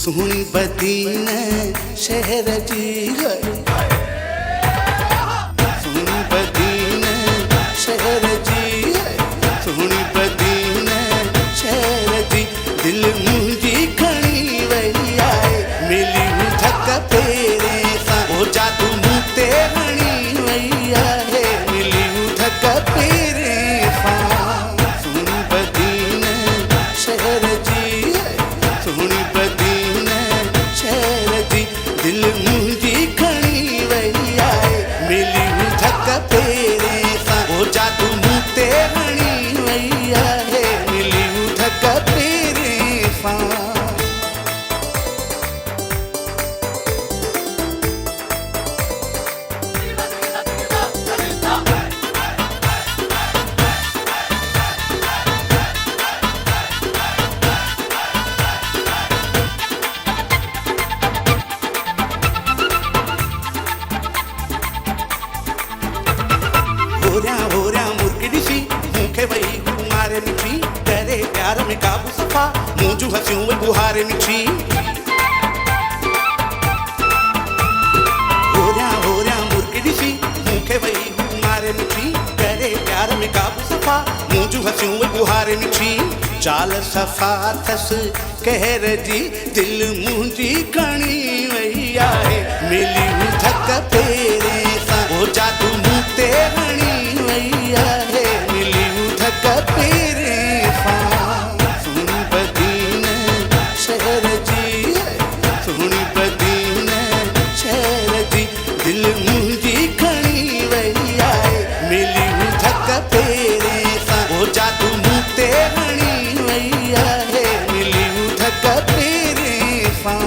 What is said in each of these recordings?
सुनी बदीन शहर जी सुनी बदीन शहर जी सुनी बदीन शहर जी दिल मुंहिंजी खणी वई आहे मिली थक पेरे सां ओ जादू मूं ते हणी वई आहे मिली थक पेरे सां सुनी बदीन शहर जी सुनी बदीन शहर जी दिल मुंहिंजी खणी वई आहे मिली थक पेरे सां ओ जादू मूं ते हणी वई आहे मिली थक पेरे सां होरिया मुर्गी ॾिसी मूंखे वई मारे मिठी करे प्यार में काबू सफ़ा मुंहिंजूं हसियूं वई बुहारे मिठी होरिया मुर्गी ॾिसी मूंखे वई मारे मिठी करे प्यार में काबू सफ़ा मुंहिंजूं हसियूं वई बुहारे मिठी चाल सफ़ा अथसि कहर जी दिल मुंहिंजी खणी वई आहे मिली थक पेरे सां ओ जादू मूं ते हणी वई आहे मिली थक पेरे सां सुनी बदीन शहर जी सुनी बदीन शहर जी दिल मुंहिंजी खणी वई आहे मिली थक पेरे सां ओ जादू मूं ते हणी वई आहे मिली थक पेरे सां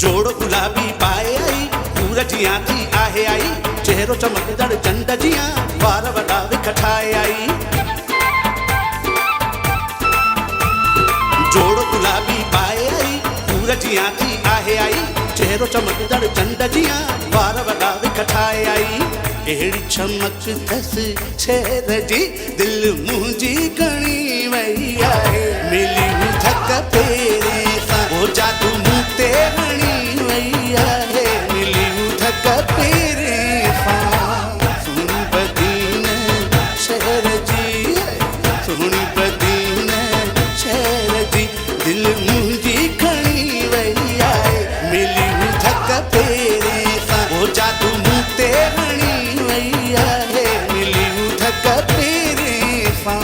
जोड़ गुलाबी पाए आई पूरा जियां थी आहे आई चेहरो चमकदड़ चंड जियां वार वॾा विखठाए आई जोड़ गुलाबी पाए आई पूरा जियां थी आहे आई चेहरो चमकदड़ चंड जियां वार वॾा विखठाए आई अहिड़ी चमक अथसि शहर जी दिल मुंहिंजी खणी वई आहे मिली थक पेरे सां ओ जादू मूं ते हणी वई आहे मिली थक पेरे सां सुनी बदीन शहर जी सुनी बदीन शहर जी दिल मुंहिंजी खणी वई आहे मिली थक पेरे सां ओ जादू मूं ते हणी वई आहे मिली थक पेरे सां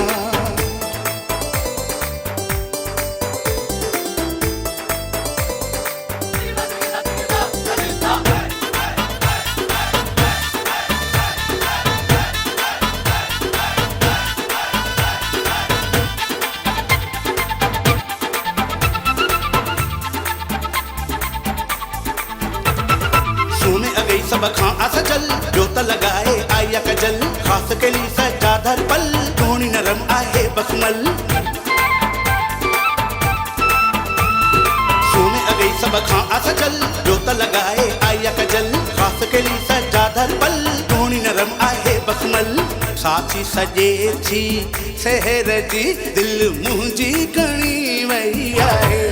सोने अगई सब खां असजल जो त लगाए आया कजल खास के लिए सजादर पल धोनी नरम आहे बखमल सोने अगई सब खां असजल जो त लगाए आया कजल खास के लिए सजादर पल धोनी नरम आहे बखमल साथी सजे थी शहर जी दिल मुंहिंजी खणी वई आहे